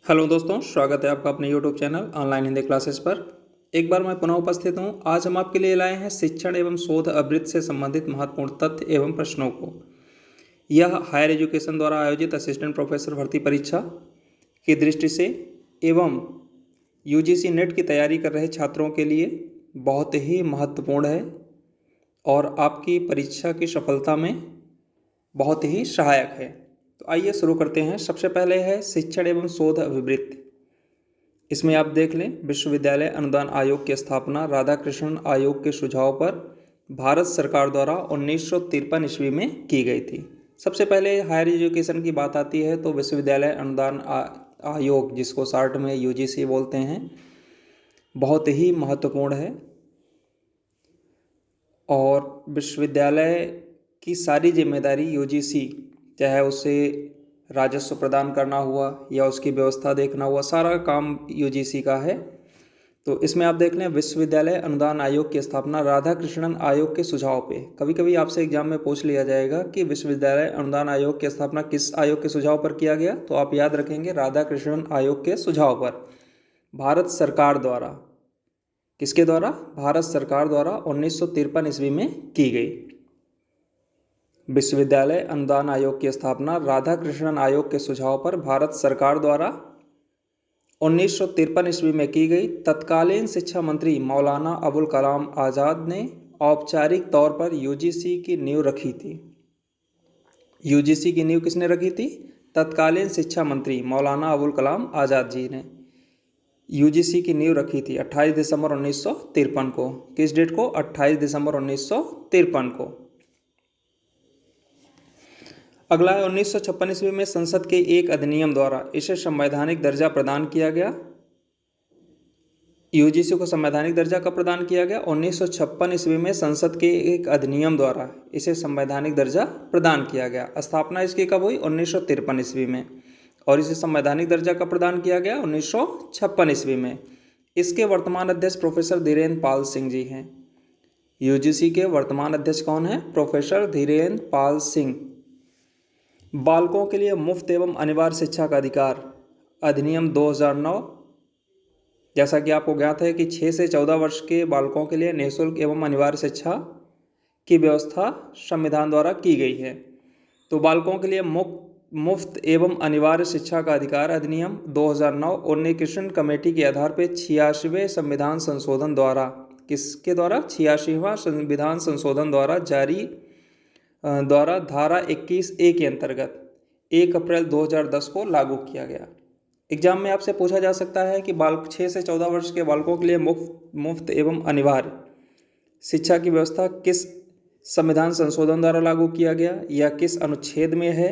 Hello दोस्तों, स्वागत है आपका अपने YouTube channel online Hindi classes पर। एक बार मैं पुनः उपस्थित हूँ। आज हम आपके लिए लाए हैं शिक्षण एवं शोध अवृत्ति से संबंधित महत्वपूर्ण तथ्य एवं प्रश्नों को। यह हायर एजुकेशन द्वारा आयोजित असिस्टेंट प्रोफेसर भर्ती परीक्षा की दृष्टि से एवं यूजीसी नेट की तैयारी कर रहे छात्रों के लिए बहुत ही महत्वपूर्ण है और आपकी परीक्षा की सफलता में बहुत ही सहायक है। तो आइए शुरू करते हैं। सबसे पहले है शिक्षण एवं शोध अभिवृत्ति। इसमें आप देख लें, विश्वविद्यालय अनुदान आयोग की स्थापना राधाकृष्णन आयोग के सुझाव पर भारत सरकार द्वारा 1953 ईस्वी में की गई थी। सबसे पहले हायर एजुकेशन की बात आती है तो विश्वविद्यालय अनुदान आयोग, जिसको शॉर्ट में यूजीसी बोलते हैं, बहुत ही महत्वपूर्ण है और विश्वविद्यालय की सारी जिम्मेदारी यूजीसी, चाहे उसे राजस्व प्रदान करना हुआ या उसकी व्यवस्था देखना हुआ, सारा काम यूजीसी का है। तो इसमें आप देख लें, विश्वविद्यालय अनुदान आयोग की स्थापना राधाकृष्णन आयोग के सुझाव पे। कभी कभी आपसे एग्जाम में पूछ लिया जाएगा कि विश्वविद्यालय अनुदान आयोग की स्थापना किस आयोग के सुझाव पर किया गया, तो आप याद रखेंगे राधाकृष्णन आयोग के सुझाव पर भारत सरकार द्वारा। किसके द्वारा? भारत सरकार द्वारा 1953 ईस्वी में की गई। विश्वविद्यालय अनुदान आयोग की स्थापना राधाकृष्णन आयोग के सुझाव पर भारत सरकार द्वारा 1953 ईस्वी में की गई। तत्कालीन शिक्षा मंत्री मौलाना अबुल कलाम आज़ाद ने औपचारिक तौर पर यूजीसी की नींव रखी थी। यूजीसी की नींव किसने रखी थी? तत्कालीन शिक्षा मंत्री मौलाना अबुल कलाम आज़ाद जी ने यूजीसी की नींव रखी थी 28 दिसंबर 1953 को। किस डेट को? 28 दिसंबर 1953 को। अगला है 1956 ईस्वी में संसद के एक अधिनियम द्वारा इसे संवैधानिक दर्जा प्रदान किया गया। यूजीसी को संवैधानिक दर्जा कब प्रदान किया गया? 1956 ईस्वी में संसद के एक अधिनियम द्वारा इसे संवैधानिक दर्जा प्रदान किया गया। स्थापना इसकी कब हुई? 1953 ईस्वी में। और इसे संवैधानिक दर्जा कब प्रदान किया गया? 1956 ईस्वी में। इसके वर्तमान अध्यक्ष प्रोफेसर धीरेन्द्र पाल सिंह जी हैं। यूजीसी के वर्तमान अध्यक्ष कौन है? प्रोफेसर धीरेन्द्र पाल सिंह। बालकों के लिए मुफ्त एवं अनिवार्य शिक्षा का अधिकार अधिनियम 2009, जैसा कि आपको ज्ञात है कि 6 से 14 वर्ष के बालकों के लिए निःशुल्क एवं अनिवार्य शिक्षा की व्यवस्था संविधान द्वारा की गई है। तो बालकों के लिए मुफ्त एवं अनिवार्य शिक्षा का अधिकार अधिनियम 2009 उन्नीकृष्ण कमेटी के आधार पर 86वें संविधान संशोधन द्वारा, किसके द्वारा? 86वां संविधान संशोधन द्वारा धारा 21A के अंतर्गत 1 अप्रैल 2010 को लागू किया गया। एग्जाम में आपसे पूछा जा सकता है कि 6 से 14 वर्ष के बालकों के लिए मुफ्त एवं अनिवार्य शिक्षा की व्यवस्था किस संविधान संशोधन द्वारा लागू किया गया या किस अनुच्छेद में है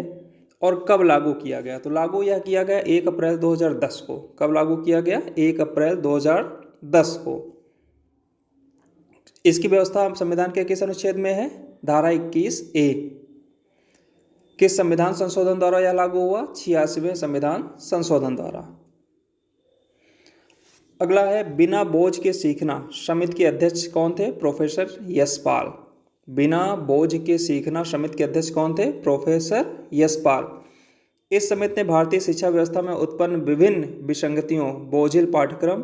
और कब लागू किया गया? तो लागू यह किया गया 1 अप्रैल 2010 को। कब लागू किया गया? 1 अप्रैल 2010 को। इसकी व्यवस्था संविधान के किस अनुच्छेद में है? धारा 21A। किस संविधान संशोधन द्वारा यह लागू हुआ? 86वें संविधान संशोधन द्वारा। अगला है बिना बोझ के सीखना समिति के अध्यक्ष कौन थे? प्रोफेसर यशपाल। बिना बोझ के सीखना समिति के अध्यक्ष कौन थे? प्रोफेसर यशपाल। इस समिति ने भारतीय शिक्षा व्यवस्था में उत्पन्न विभिन्न विसंगतियों, बोझिल पाठ्यक्रम,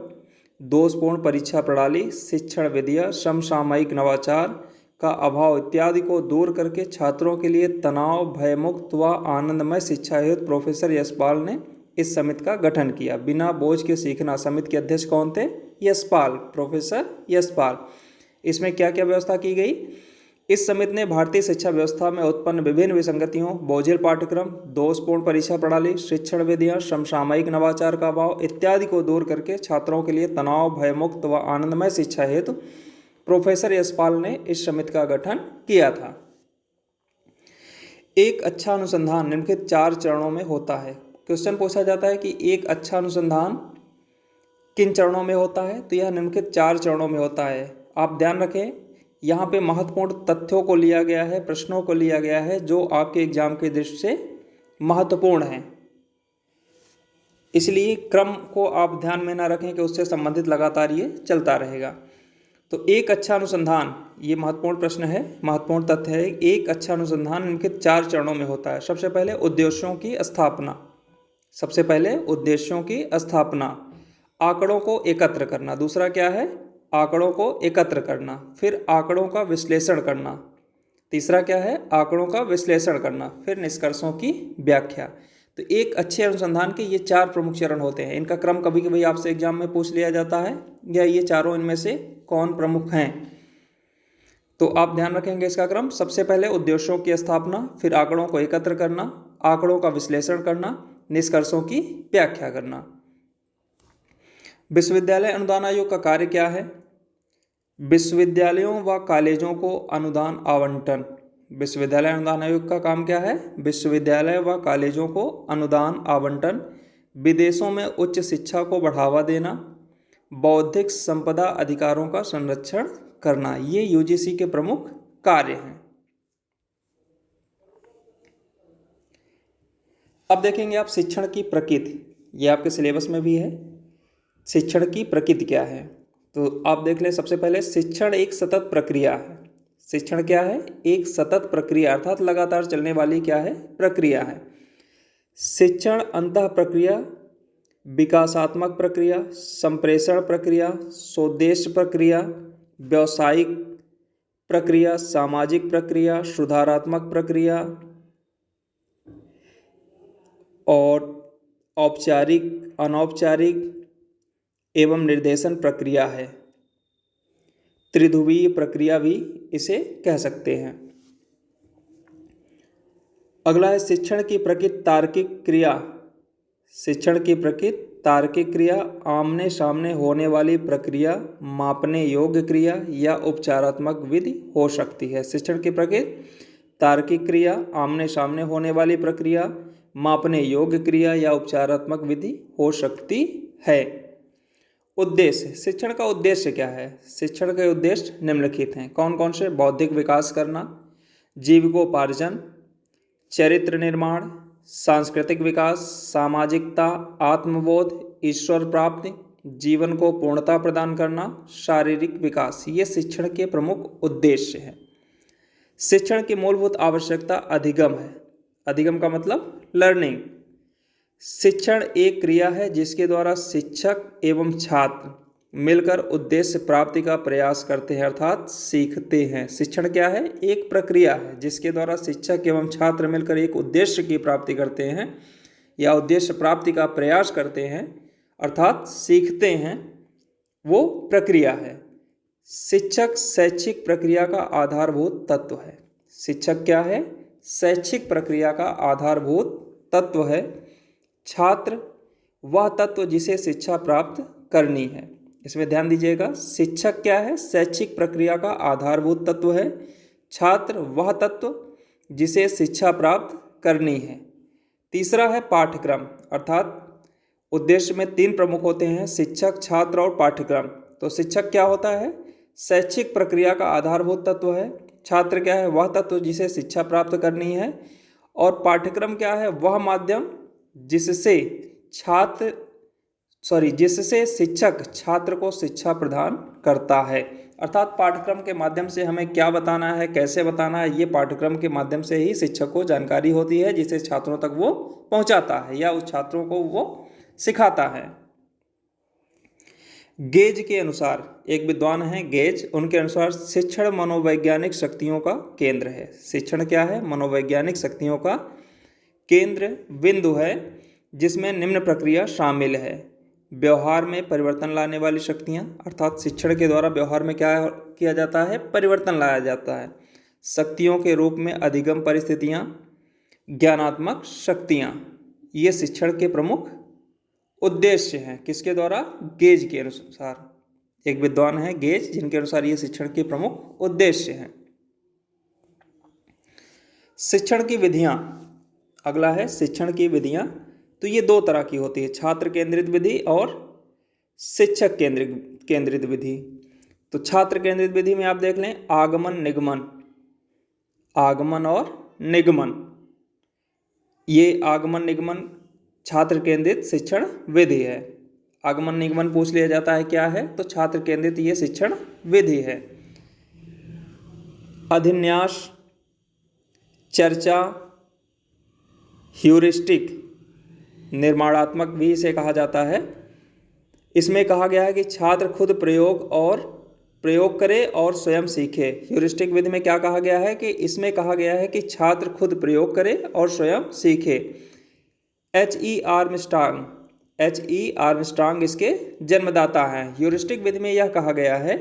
दोषपूर्ण परीक्षा प्रणाली, शिक्षण विधियाँ, समसामयिक नवाचार का अभाव इत्यादि को दूर करके छात्रों के लिए तनाव भयमुक्त व आनंदमय शिक्षा हेतु प्रोफेसर यशपाल ने इस समिति का गठन किया। बिना बोझ के सीखना समिति के अध्यक्ष कौन थे? यशपाल, प्रोफेसर यशपाल। इसमें क्या क्या व्यवस्था की गई? इस समिति ने भारतीय शिक्षा व्यवस्था में उत्पन्न विभिन्न विसंगतियों, बोझिल पाठ्यक्रम, दोषपूर्ण परीक्षा प्रणाली, शिक्षण विधियाँ, समसामयिक नवाचार का अभाव इत्यादि को दूर करके छात्रों के लिए तनाव भयमुक्त व आनंदमय शिक्षा हेतु प्रोफेसर यशपाल ने इस समिति का गठन किया था। एक अच्छा अनुसंधान निम्नलिखित 4 चरणों में होता है। क्वेश्चन पूछा जाता है कि एक अच्छा अनुसंधान किन चरणों में होता है? तो यह निम्नलिखित 4 चरणों में होता है। आप ध्यान रखें, यहाँ पे महत्वपूर्ण तथ्यों को लिया गया है, प्रश्नों को लिया गया है जो आपके एग्जाम की दृष्टि से महत्वपूर्ण है। इसलिए क्रम को आप ध्यान में ना रखें कि उससे संबंधित लगातार ये चलता रहेगा। तो एक अच्छा अनुसंधान, ये महत्वपूर्ण प्रश्न है, महत्वपूर्ण तथ्य है। एक अच्छा अनुसंधान निम्नलिखित 4 चरणों में होता है। सबसे पहले उद्देश्यों की स्थापना। सबसे पहले उद्देश्यों की स्थापना, आंकड़ों को एकत्र करना। दूसरा क्या है? आंकड़ों को एकत्र करना। फिर आंकड़ों का विश्लेषण करना। तीसरा क्या है? आंकड़ों का विश्लेषण करना। फिर निष्कर्षों की व्याख्या। तो एक अच्छे अनुसंधान के ये 4 प्रमुख चरण होते हैं। इनका क्रम कभी कभी आपसे एग्जाम में पूछ लिया जाता है, या ये चारों इनमें से कौन प्रमुख हैं, तो आप ध्यान रखेंगे इसका क्रम। सबसे पहले उद्देश्यों की स्थापना, फिर आंकड़ों को एकत्र करना, आंकड़ों का विश्लेषण करना, निष्कर्षों की व्याख्या करना। विश्वविद्यालय अनुदान आयोग का कार्य क्या है? विश्वविद्यालयों व कॉलेजों को अनुदान आवंटन। विश्वविद्यालय अनुदान आयोग का काम क्या है? विश्वविद्यालय व कॉलेजों को अनुदान आवंटन, विदेशों में उच्च शिक्षा को बढ़ावा देना, बौद्धिक संपदा अधिकारों का संरक्षण करना। ये यूजीसी के प्रमुख कार्य हैं। अब देखेंगे आप शिक्षण की प्रकृति, ये आपके सिलेबस में भी है। शिक्षण की प्रकृति क्या है, तो आप देख लें। सबसे पहले शिक्षण एक सतत प्रक्रिया है। शिक्षण क्या है? एक सतत प्रक्रिया, अर्थात लगातार चलने वाली क्या है? प्रक्रिया है। शिक्षण अंतः प्रक्रिया, विकासात्मक प्रक्रिया, संप्रेषण प्रक्रिया, स्वोद्देश्य प्रक्रिया, व्यावसायिक प्रक्रिया, सामाजिक प्रक्रिया, सुधारात्मक प्रक्रिया और औपचारिक, अनौपचारिक एवं निर्देशन प्रक्रिया है। त्रिध्रुवीय प्रक्रिया भी इसे कह सकते हैं। अगला है शिक्षण की प्रकृति तार्किक क्रिया। शिक्षण की प्रकृति तार्किक क्रिया, आमने सामने होने वाली प्रक्रिया, मापने योग्य क्रिया या उपचारात्मक विधि हो सकती है। शिक्षण की प्रकृति तार्किक क्रिया, आमने सामने होने वाली प्रक्रिया, मापने योग्य क्रिया या उपचारात्मक विधि हो सकती है। उद्देश्य, शिक्षण का उद्देश्य क्या है? शिक्षण के उद्देश्य निम्नलिखित हैं। कौन कौन से? बौद्धिक विकास करना, जीविकोपार्जन, चरित्र निर्माण, सांस्कृतिक विकास, सामाजिकता, आत्मबोध, ईश्वर प्राप्ति, जीवन को पूर्णता प्रदान करना, शारीरिक विकास। ये शिक्षण के प्रमुख उद्देश्य हैं। शिक्षण की मूलभूत आवश्यकता अधिगम है। अधिगम का मतलब लर्निंग। शिक्षण एक क्रिया है जिसके द्वारा शिक्षक एवं छात्र मिलकर उद्देश्य प्राप्ति का प्रयास करते हैं, अर्थात सीखते हैं। शिक्षण क्या है? एक प्रक्रिया है जिसके द्वारा शिक्षक एवं छात्र मिलकर एक उद्देश्य की प्राप्ति करते हैं या उद्देश्य प्राप्ति का प्रयास करते हैं, अर्थात सीखते हैं, वो प्रक्रिया है। शिक्षक शैक्षिक प्रक्रिया का आधारभूत तत्व है। शिक्षक क्या है? शैक्षिक प्रक्रिया का आधारभूत तत्व है। छात्र वह तत्व जिसे शिक्षा प्राप्त करनी है। इसमें ध्यान दीजिएगा, शिक्षक क्या है? शैक्षिक प्रक्रिया का आधारभूत तत्व है। छात्र वह तत्व जिसे शिक्षा प्राप्त करनी है। तीसरा है पाठ्यक्रम, अर्थात उद्देश्य में 3 प्रमुख होते हैं, शिक्षक, छात्र और पाठ्यक्रम। तो शिक्षक क्या होता है? शैक्षिक प्रक्रिया का आधारभूत तत्व है। छात्र क्या है? वह तत्व जिसे शिक्षा प्राप्त करनी है। और पाठ्यक्रम क्या है? वह माध्यम जिससे शिक्षक छात्र को शिक्षा प्रदान करता है। अर्थात पाठ्यक्रम के माध्यम से हमें क्या बताना है, कैसे बताना है, ये पाठ्यक्रम के माध्यम से ही शिक्षक को जानकारी होती है, जिसे छात्रों तक वो पहुंचाता है या उस छात्रों को वो सिखाता है। गेज के अनुसार, एक विद्वान हैं गेज, उनके अनुसार शिक्षण मनोवैज्ञानिक शक्तियों का केंद्र है। शिक्षण क्या है? मनोवैज्ञानिक शक्तियों का केंद्र बिंदु है, जिसमें निम्न प्रक्रिया शामिल है। व्यवहार में परिवर्तन लाने वाली शक्तियाँ, अर्थात शिक्षण के द्वारा व्यवहार में क्या किया जाता है? परिवर्तन लाया जाता है। शक्तियों के रूप में अधिगम परिस्थितियाँ, ज्ञानात्मक शक्तियाँ, ये शिक्षण के प्रमुख उद्देश्य हैं। किसके द्वारा? गेज के अनुसार। एक विद्वान है गेज, जिनके अनुसार ये शिक्षण के प्रमुख उद्देश्य हैं। शिक्षण की विधियाँ, अगला है शिक्षण की विधियाँ। तो ये 2 तरह की होती है, छात्र केंद्रित विधि और शिक्षक केंद्रित विधि। तो छात्र केंद्रित विधि में आप देख लें, आगमन निगमन, आगमन और निगमन। ये आगमन निगमन छात्र केंद्रित शिक्षण विधि है। आगमन निगमन पूछ लिया जाता है क्या है, तो छात्र केंद्रित ये शिक्षण विधि है। अभिन्यास, चर्चा, ह्यूरिस्टिक, निर्माणात्मक भी इसे कहा जाता है। इसमें कहा गया है कि छात्र खुद प्रयोग करे और स्वयं सीखे। ह्यूरिस्टिक विधि में क्या कहा गया है कि इसमें कहा गया है कि छात्र खुद प्रयोग करे और स्वयं सीखे। H.E. आर्मस्ट्रांग इसके जन्मदाता हैं। ह्यूरिस्टिक विधि में यह कहा गया है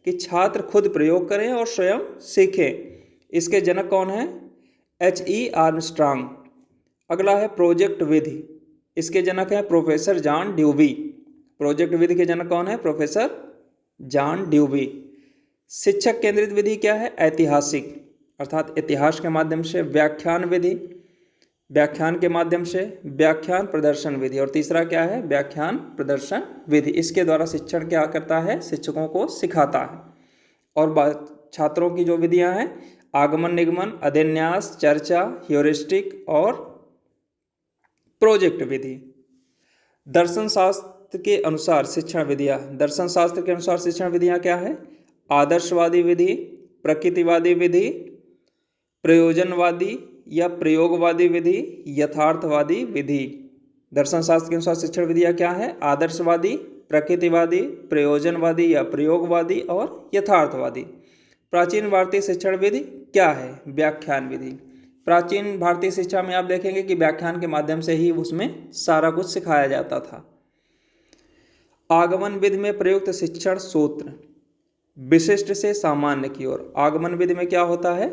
कि छात्र खुद प्रयोग करें और स्वयं सीखें। इसके जनक कौन हैं? H.E. आर्मस्ट्रांग। अगला है प्रोजेक्ट विधि। इसके जनक हैं प्रोफेसर जॉन ड्यूवी। प्रोजेक्ट विधि के जनक कौन है? Professor John dewy. शिक्षक केंद्रित विधि क्या है? ऐतिहासिक, अर्थात इतिहास के माध्यम से। व्याख्यान विधि, व्याख्यान के माध्यम से। व्याख्यान प्रदर्शन विधि, और तीसरा क्या है? व्याख्यान प्रदर्शन विधि। इसके द्वारा शिक्षण क्या करता है? शिक्षकों को सिखाता है। और छात्रों की जो विधियां हैं, आगमन निगमन, अभिन्यास, चर्चा, ह्यूरिस्टिक और प्रोजेक्ट विधि। दर्शन शास्त्र के अनुसार शिक्षण विधियां। दर्शन शास्त्र के अनुसार शिक्षण विधियां क्या है? आदर्शवादी विधि, प्रकृतिवादी विधि, प्रयोजनवादी या प्रयोगवादी विधि, यथार्थवादी विधि। दर्शन शास्त्र के अनुसार शिक्षण विधियां क्या है? आदर्शवादी, प्रकृतिवादी, प्रयोजनवादी या प्रयोगवादी और यथार्थवादी। प्राचीन भारतीय शिक्षण विधि क्या है? व्याख्यान विधि। प्राचीन भारतीय शिक्षा में आप देखेंगे कि व्याख्यान के माध्यम से ही उसमें सारा कुछ सिखाया जाता था। आगमन विधि में प्रयुक्त शिक्षण सूत्र। विशिष्ट से सामान्य की ओर। आगमन विधि में क्या होता है?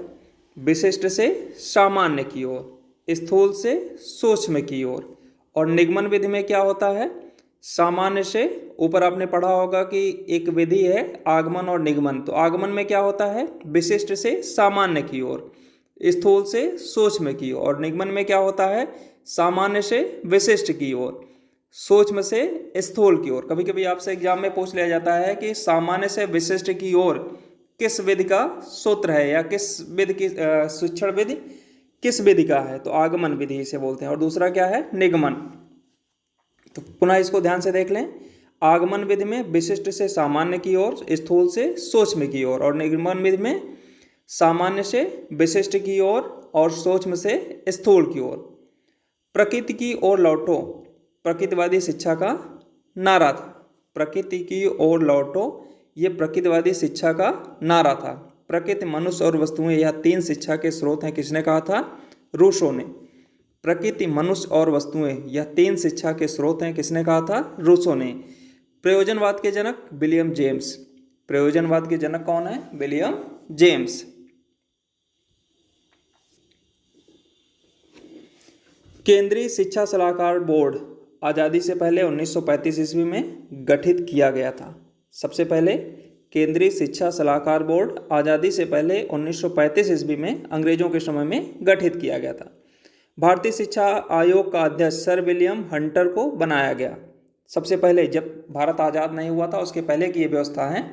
विशिष्ट से सामान्य की ओर, स्थूल से सूक्ष्म की ओर। और निगमन विधि में क्या होता है? सामान्य से, ऊपर आपने पढ़ा होगा कि एक विधि है आगमन और निगमन। तो आगमन में क्या होता है? विशिष्ट से सामान्य की ओर, स्थूल से सूक्ष्म की ओर। और निगमन में क्या होता है? सामान्य से विशिष्ट की ओर, सूक्ष्म से स्थूल की ओर। कभी कभी आपसे एग्जाम में पूछ लिया जाता है कि सामान्य से विशिष्ट की ओर किस विधि का सूत्र है, या किस विधि की शिक्षण विधि किस विधि का है? तो आगमन विधि इसे बोलते हैं। और दूसरा क्या है? निगमन। तो पुनः इसको ध्यान से देख लें। आगमन विधि में विशिष्ट से सामान्य की ओर, स्थूल से सूक्ष्म की ओर। और निगमन विधि में सामान्य से विशिष्ट की ओर और सूक्ष्म से स्थूल की ओर। प्रकृति की ओर लौटो प्रकृतिवादी शिक्षा का नारा था। प्रकृति की ओर लौटो, ये प्रकृतिवादी शिक्षा का नारा था। प्रकृति, मनुष्य और वस्तुएं, यह तीन शिक्षा के स्रोत हैं। किसने कहा था? रूसो ने। प्रकृति, मनुष्य और वस्तुएं, यह तीन शिक्षा के स्रोत हैं। किसने कहा था? रूसो ने। प्रयोजनवाद के जनक विलियम जेम्स। प्रयोजनवाद के जनक कौन है? William James. केंद्रीय शिक्षा सलाहकार बोर्ड आज़ादी से पहले 1935 ईस्वी में गठित किया गया था। सबसे पहले केंद्रीय शिक्षा सलाहकार बोर्ड आज़ादी से पहले 1935 ईस्वी में अंग्रेजों के समय में गठित किया गया था। भारतीय शिक्षा आयोग का अध्यक्ष सर विलियम हंटर को बनाया गया। सबसे पहले, जब भारत आज़ाद नहीं हुआ था उसके पहले की ये व्यवस्था है।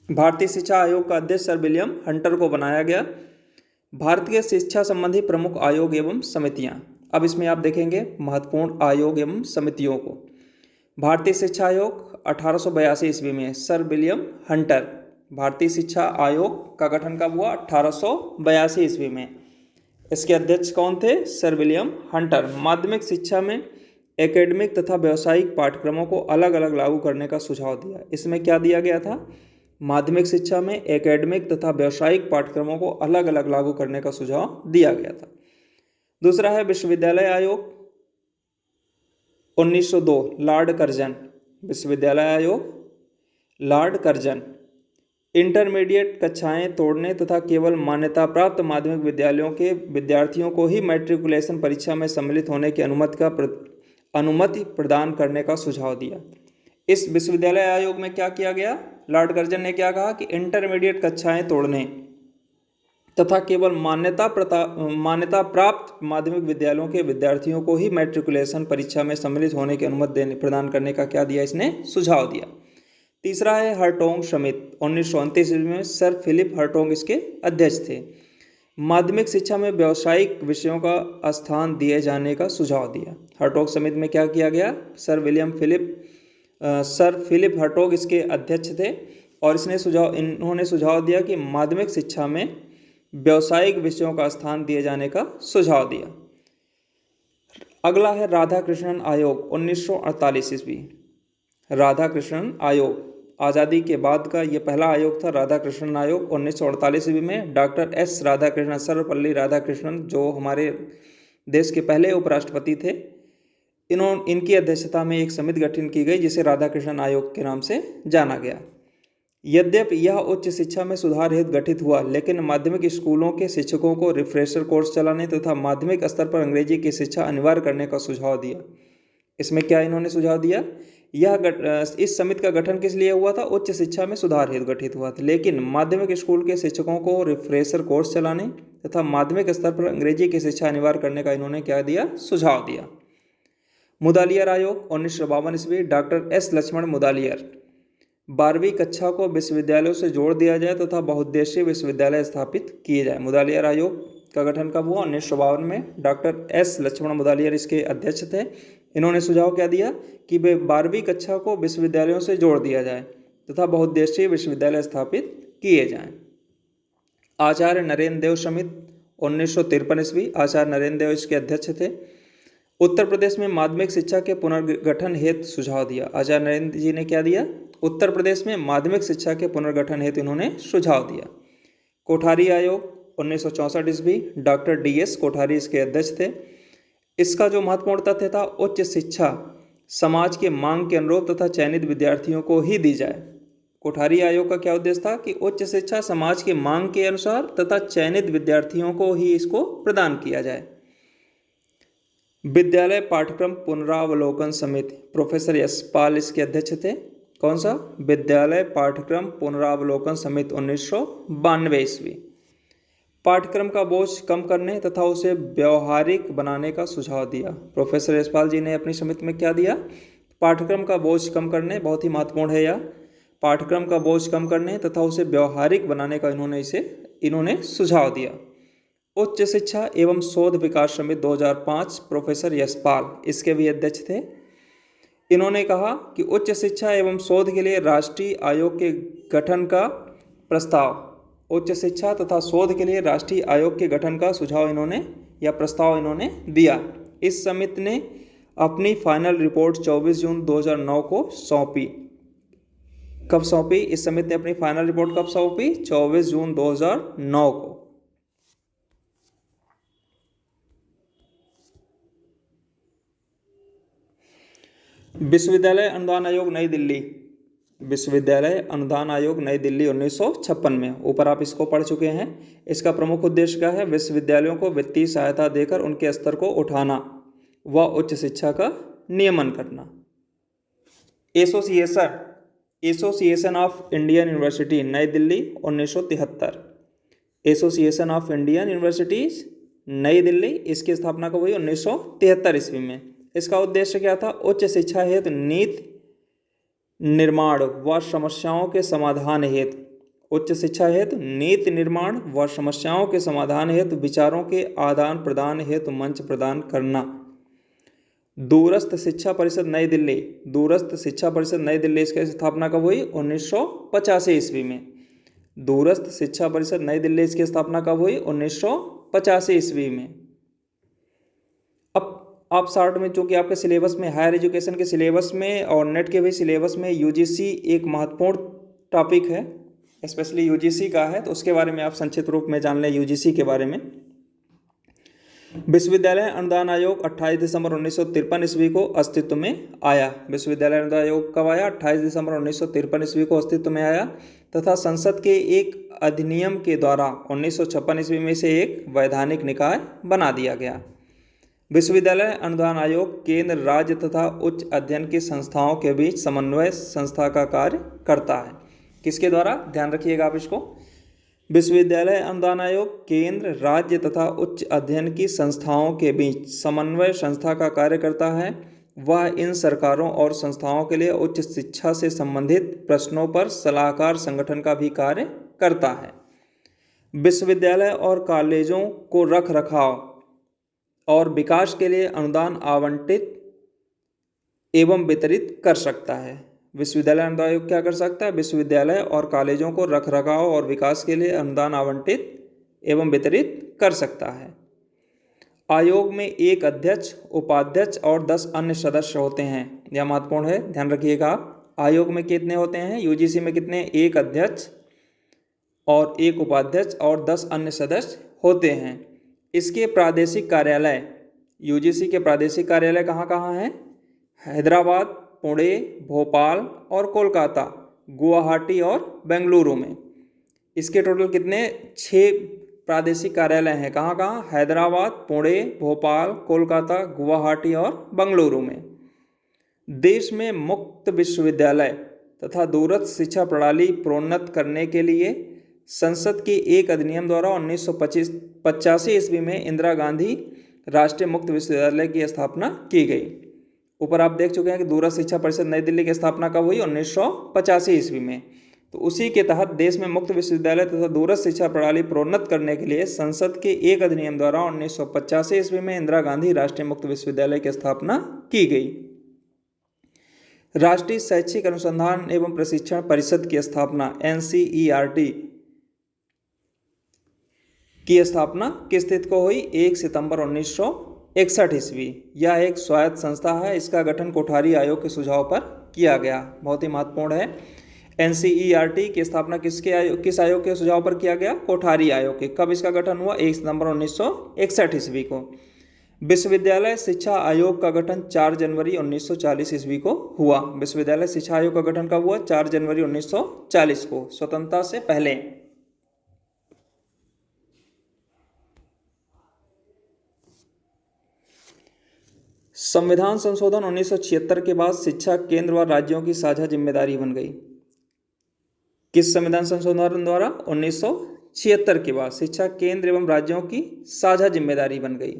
भारतीय शिक्षा आयोग का अध्यक्ष सर विलियम हंटर को बनाया गया। भारतीय शिक्षा संबंधी प्रमुख आयोग एवं समितियां। अब इसमें आप देखेंगे महत्वपूर्ण आयोग एवं समितियों को। भारतीय शिक्षा आयोग 1882 ईस्वी में सर विलियम हंटर। भारतीय शिक्षा आयोग का गठन कब हुआ? 1882 ईस्वी में। इसके अध्यक्ष कौन थे? Sir William Hunter. माध्यमिक शिक्षा में एकेडमिक तथा व्यावसायिक पाठ्यक्रमों को अलग अलग लागू करने का सुझाव दिया। इसमें क्या दिया गया था? माध्यमिक शिक्षा में एकेडमिक तथा व्यावसायिक पाठ्यक्रमों को अलग अलग लागू करने का सुझाव दिया गया था। दूसरा है विश्वविद्यालय आयोग 1902, लॉर्ड कर्जन। विश्वविद्यालय आयोग लॉर्ड कर्जन। इंटरमीडिएट कक्षाएं तोड़ने तथा केवल मान्यता प्राप्त माध्यमिक विद्यालयों के विद्यार्थियों को ही मैट्रिकुलेशन परीक्षा में सम्मिलित होने की अनुमति प्रदान करने का सुझाव दिया। इस विश्वविद्यालय आयोग में क्या किया गया? लॉर्ड कर्जन ने क्या कहा कि इंटरमीडिएट कक्षाएं तोड़ने तथा केवल मान्यता प्राप्त माध्यमिक विद्यालयों के विद्यार्थियों को ही मैट्रिकुलेशन परीक्षा में सम्मिलित होने की अनुमति प्रदान करने का क्या दिया? इसने सुझाव दिया। तीसरा है हर्टोग समिति। 1929 में सर फिलिप हर्टोग इसके अध्यक्ष थे। माध्यमिक शिक्षा में व्यावसायिक विषयों का स्थान दिए जाने का सुझाव दिया। हर्टोग समिति में क्या किया गया? सर फिलिप हर्टोग इसके अध्यक्ष थे और इन्होंने सुझाव दिया कि माध्यमिक शिक्षा में व्यावसायिक विषयों का स्थान दिए जाने का सुझाव दिया। अगला है राधा कृष्णन आयोग 1948 ईस्वी। राधा कृष्णन आयोग आज़ादी के बाद का ये पहला आयोग था। राधा कृष्णन आयोग 1948 ईस्वी में डॉक्टर एस राधाकृष्णन, सर्वपल्ली राधाकृष्णन, जो हमारे देश के पहले उपराष्ट्रपति थे, इनकी अध्यक्षता में एक समिति गठन की गई जिसे राधाकृष्णन आयोग के नाम से जाना गया। यद्यपि यह उच्च शिक्षा में सुधार हेतु गठित हुआ, लेकिन माध्यमिक स्कूलों के शिक्षकों को रिफ्रेशर कोर्स चलाने तथा माध्यमिक स्तर पर अंग्रेजी की शिक्षा अनिवार्य करने का सुझाव दिया। इसमें क्या इन्होंने सुझाव दिया? इस समिति का गठन किस लिए हुआ था? उच्च शिक्षा में सुधार हेतु गठित हुआ था, लेकिन माध्यमिक स्कूल के शिक्षकों को रिफ्रेशर कोर्स चलाने तथा माध्यमिक स्तर पर अंग्रेजी की शिक्षा अनिवार्य करने का इन्होंने क्या दिया? सुझाव दिया। मुदालियर आयोग 1952 ईस्वी। डॉक्टर एस लक्ष्मण मुदालियर 12वीं कक्षा को विश्वविद्यालयों से जोड़ दिया जाए तथा बहुउद्देशीय विश्वविद्यालय स्थापित किए जाए। मुदालियर आयोग का गठन कब हुआ? 1952 में। डॉक्टर एस लक्ष्मण मुदालियर इसके अध्यक्ष थे। इन्होंने सुझाव क्या दिया कि वे 12वीं कक्षा को विश्वविद्यालयों से जोड़ दिया जाए तथा बहुउद्देशीय विश्वविद्यालय स्थापित किए जाएं। आचार्य नरेंद्र देव समिति 1953 ईस्वी। आचार्य नरेंद्र देव इसके अध्यक्ष थे। उत्तर प्रदेश में माध्यमिक शिक्षा के पुनर्गठन हेतु सुझाव दिया। आचार्य नरेंद्र जी ने क्या दिया? उत्तर प्रदेश में माध्यमिक शिक्षा के पुनर्गठन हेतु इन्होंने सुझाव दिया। कोठारी आयोग 1964 ईस्वी। डॉक्टर DS कोठारी इसके अध्यक्ष थे। इसका जो महत्वपूर्ण तथ्य था, उच्च शिक्षा समाज के मांग के अनुरूप तथा चयनित विद्यार्थियों को ही दी जाए। कोठारी आयोग का क्या उद्देश्य था कि उच्च शिक्षा समाज की मांग के अनुसार तथा चयनित विद्यार्थियों को ही इसको प्रदान किया जाए। विद्यालय पाठ्यक्रम पुनरावलोकन समिति प्रोफेसर यशपाल इसके अध्यक्ष थे। कौन सा? विद्यालय पाठ्यक्रम पुनरावलोकन समिति 1992 ईस्वी। पाठ्यक्रम का बोझ कम करने तथा उसे व्यवहारिक बनाने का सुझाव दिया। प्रोफेसर यशपाल जी ने अपनी समिति में क्या दिया? पाठ्यक्रम का बोझ कम करने, बहुत ही महत्वपूर्ण है यह, पाठ्यक्रम का बोझ कम करने तथा उसे व्यवहारिक बनाने का इन्होंने सुझाव दिया। उच्च शिक्षा एवं शोध विकास समिति 2005 प्रोफेसर यशपाल इसके भी अध्यक्ष थे। इन्होंने कहा कि उच्च शिक्षा एवं शोध के लिए राष्ट्रीय आयोग के गठन का प्रस्ताव, उच्च शिक्षा तथा शोध के लिए राष्ट्रीय आयोग के गठन का प्रस्ताव इन्होंने दिया। इस समिति ने अपनी फाइनल रिपोर्ट 24 जून 2009 को सौंपी। कब सौंपी? इस समिति ने अपनी फाइनल रिपोर्ट कब सौंपी? 24 जून 2009 को। विश्वविद्यालय अनुदान आयोग नई दिल्ली। विश्वविद्यालय अनुदान आयोग नई दिल्ली 1956 में, ऊपर आप इसको पढ़ चुके हैं। इसका प्रमुख उद्देश्य क्या है? विश्वविद्यालयों को वित्तीय सहायता देकर उनके स्तर को उठाना व उच्च शिक्षा का नियमन करना। एसोसिएशन ऑफ इंडियन यूनिवर्सिटी नई Delhi 1973। Association of Indian universities नई दिल्ली, इसकी स्थापना कब हुई? 1973 ईस्वी में। इसका उद्देश्य क्या था? उच्च शिक्षा हेतु नीति निर्माण व समस्याओं के समाधान हेतु, उच्च शिक्षा हेतु नीति निर्माण व समस्याओं के समाधान हेतु विचारों के आदान प्रदान हेतु मंच प्रदान करना। दूरस्थ शिक्षा परिषद नई दिल्ली, दूरस्थ शिक्षा परिषद नई दिल्ली, इसकी स्थापना कब हुई? 1985 ईस्वी में। दूरस्थ शिक्षा परिषद नई दिल्ली, इसकी स्थापना कब हुई? 1985 ईस्वी में। अब आप शॉर्ट में, चूँकि आपके सिलेबस में, हायर एजुकेशन के सिलेबस में और नेट के भी सिलेबस में यूजीसी एक महत्वपूर्ण टॉपिक है, स्पेशली यूजीसी का है, तो उसके बारे में आप संक्षिप्त रूप में जान लें यूजीसी के बारे में। विश्वविद्यालय अनुदान आयोग 28 दिसंबर 1953 ईस्वी को अस्तित्व में आया। विश्वविद्यालय अनुदान आयोग कब आया? 28 दिसंबर 1953 ईस्वी को अस्तित्व में आया तथा संसद के एक अधिनियम के द्वारा 1956 ईस्वी में से एक वैधानिक निकाय बना दिया गया। विश्वविद्यालय अनुदान आयोग केंद्र, राज्य तथा उच्च अध्ययन की संस्थाओं के बीच समन्वय संस्था का कार्य करता है। किसके द्वारा? ध्यान रखिएगा आप इसको। विश्वविद्यालय अनुदान आयोग केंद्र, राज्य तथा उच्च अध्ययन की संस्थाओं के बीच समन्वय संस्था का कार्य करता है। वह इन सरकारों और संस्थाओं के लिए उच्च शिक्षा से संबंधित प्रश्नों पर सलाहकार संगठन का भी कार्य करता है। विश्वविद्यालय और कॉलेजों को रख रखाव और विकास के लिए अनुदान आवंटित एवं वितरित कर सकता है। विश्वविद्यालय अनुदान आयोग क्या कर सकता है? विश्वविद्यालय और कॉलेजों को रखरखाव और विकास के लिए अनुदान आवंटित एवं वितरित कर सकता है। आयोग में एक अध्यक्ष, उपाध्यक्ष और 10 अन्य सदस्य होते हैं। यह महत्वपूर्ण है, ध्यान रखिएगा आप। आयोग में कितने होते हैं? यूजीसी में कितने? एक अध्यक्ष और एक उपाध्यक्ष और 10 अन्य सदस्य होते हैं। इसके प्रादेशिक कार्यालय, यूजीसी के प्रादेशिक कार्यालय कहाँ कहाँ हैं? हैदराबाद, पुणे, भोपाल और कोलकाता, गुवाहाटी और बेंगलुरु में। इसके टोटल कितने? 6 प्रादेशिक कार्यालय हैं। कहाँ कहाँ? हैदराबाद, पुणे, भोपाल, कोलकाता, गुवाहाटी और बेंगलुरु में। देश में मुक्त विश्वविद्यालय तथा दूरस्थ शिक्षा प्रणाली प्रोन्नत करने के लिए संसद के एक अधिनियम द्वारा 1985 ईस्वी में इंदिरा गांधी राष्ट्रीय मुक्त विश्वविद्यालय की स्थापना की गई। ऊपर आप देख चुके हैं कि दूरस्थ शिक्षा परिषद नई दिल्ली की स्थापना कब हुई? 1985 ईस्वी में। तो उसी के तहत देश में मुक्त विश्वविद्यालय तथा दूरस्थ शिक्षा प्रणाली प्रोन्नत करने के लिए संसद के एक अधिनियम द्वारा 1985 ईस्वी में इंदिरा गांधी राष्ट्रीय मुक्त विश्वविद्यालय की स्थापना की गई। राष्ट्रीय शैक्षिक अनुसंधान एवं प्रशिक्षण परिषद की स्थापना NCERT की स्थापना किस तिथि को हुई? 1 सितंबर 1961 ईस्वी। यह एक स्वायत्त संस्था है। इसका गठन कोठारी आयोग के सुझाव पर किया गया। बहुत ही महत्वपूर्ण है। NCERT की स्थापना किस आयोग के सुझाव पर किया गया? कोठारी आयोग के। कब इसका गठन हुआ? 1 सितंबर 1961 ईस्वी को। विश्वविद्यालय शिक्षा आयोग का गठन 4 जनवरी 1940 ईस्वी को हुआ। विश्वविद्यालय शिक्षा आयोग का गठन कब हुआ? 4 जनवरी 1940 को, स्वतंत्रता से पहले। संविधान संशोधन 1976 के बाद शिक्षा केंद्र व राज्यों की साझा जिम्मेदारी बन गई। किस संविधान संशोधन द्वारा? 1976 के बाद शिक्षा केंद्र एवं राज्यों की साझा जिम्मेदारी बन गई।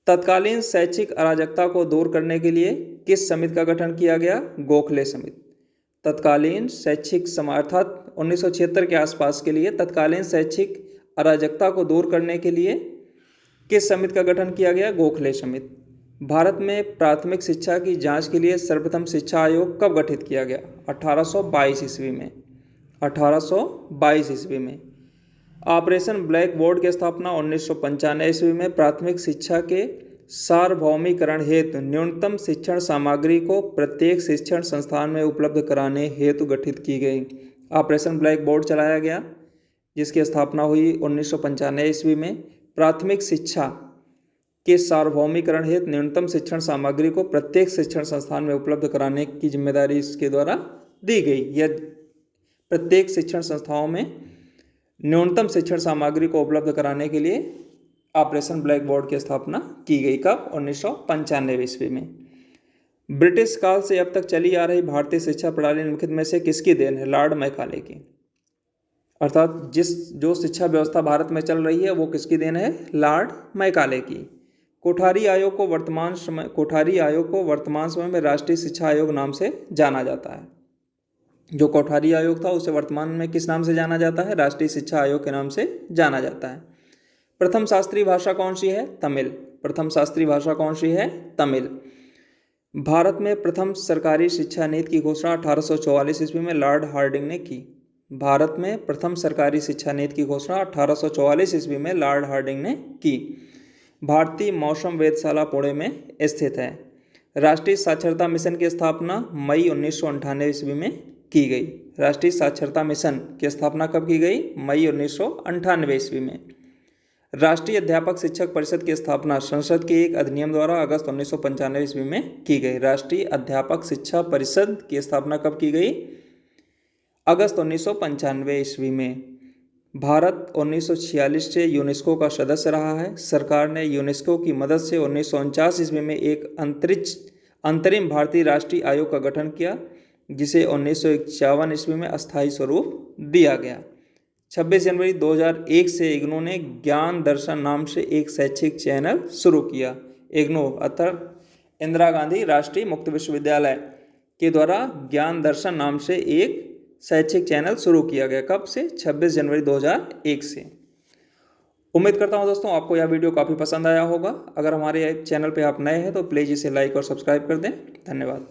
तत्कालीन शैक्षिक अराजकता को दूर करने के लिए किस समिति का गठन किया गया? गोखले समिति। तत्कालीन शैक्षिक अर्थात 1976 के आसपास के लिए तत्कालीन शैक्षिक अराजकता को दूर करने के लिए किस समिति का गठन किया गया? गोखले समिति। भारत में प्राथमिक शिक्षा की जांच के लिए सर्वप्रथम शिक्षा आयोग कब गठित किया गया? 1822 ईस्वी में। 1822 ईस्वी में। ऑपरेशन ब्लैक बोर्ड की स्थापना 1995 ईस्वी में प्राथमिक शिक्षा के सार्वभौमिकरण हेतु न्यूनतम शिक्षण सामग्री को प्रत्येक शिक्षण संस्थान में उपलब्ध कराने हेतु गठित की गई। ऑपरेशन ब्लैक बोर्ड चलाया गया जिसकी स्थापना हुई 1995 ईस्वी में। प्राथमिक शिक्षा के सार्वभौमिकरण हेतु न्यूनतम शिक्षण सामग्री को प्रत्येक शिक्षण संस्थान में उपलब्ध कराने की जिम्मेदारी इसके द्वारा दी गई। यह प्रत्येक शिक्षण संस्थाओं में न्यूनतम शिक्षण सामग्री को उपलब्ध कराने के लिए ऑपरेशन ब्लैक बोर्ड की स्थापना की गई। कब? 1995 ईस्वी में। ब्रिटिश काल से अब तक चली आ रही भारतीय शिक्षा प्रणाली निम्नलिखित में से किसकी देन है? लॉर्ड मैकाले की। अर्थात जो शिक्षा व्यवस्था भारत में चल रही है वो किसकी देन है? लॉर्ड मैकाले की। कोठारी आयोग को वर्तमान समय में राष्ट्रीय शिक्षा आयोग नाम से जाना जाता है। जो कोठारी आयोग था उसे वर्तमान में किस नाम से जाना जाता है? राष्ट्रीय शिक्षा आयोग के नाम से जाना जाता है। प्रथम शास्त्रीय भाषा कौन सी है? तमिल। प्रथम शास्त्रीय भाषा कौन सी है? तमिल। भारत में प्रथम सरकारी शिक्षा नीति की घोषणा 1844 ईस्वी में लॉर्ड हार्डिंग ने की। भारत में प्रथम सरकारी शिक्षा नीति की घोषणा 1844 ईस्वी में लॉर्ड हार्डिंग ने की। भारतीय मौसम वेधशाला पुणे में स्थित है। राष्ट्रीय साक्षरता मिशन की स्थापना मई 1998 ईस्वी में की गई। राष्ट्रीय साक्षरता मिशन की स्थापना कब की गई? मई 1998 ईस्वी में। राष्ट्रीय अध्यापक शिक्षक परिषद की स्थापना संसद के एक अधिनियम द्वारा अगस्त 1995 ईस्वी में की गई। राष्ट्रीय अध्यापक शिक्षा परिषद की स्थापना कब की गई? अगस्त 1995 ईस्वी में। भारत 1946 से यूनेस्को का सदस्य रहा है। सरकार ने यूनेस्को की मदद से 1949 ईस्वी में एक अंतरिम भारतीय राष्ट्रीय आयोग का गठन किया जिसे 1951 ईस्वी में अस्थायी स्वरूप दिया गया। 26 जनवरी 2001 से इग्नू ने ज्ञान दर्शन नाम से एक शैक्षिक चैनल शुरू किया। इग्नू अर्थात इंदिरा गांधी राष्ट्रीय मुक्त विश्वविद्यालय के द्वारा ज्ञान दर्शन नाम से एक शैक्षिक चैनल शुरू किया गया। कब से? 26 जनवरी 2001 से। उम्मीद करता हूं दोस्तों आपको यह वीडियो काफ़ी पसंद आया होगा। अगर हमारे चैनल पे आप नए हैं तो प्लीज़ इसे लाइक और सब्सक्राइब कर दें। धन्यवाद।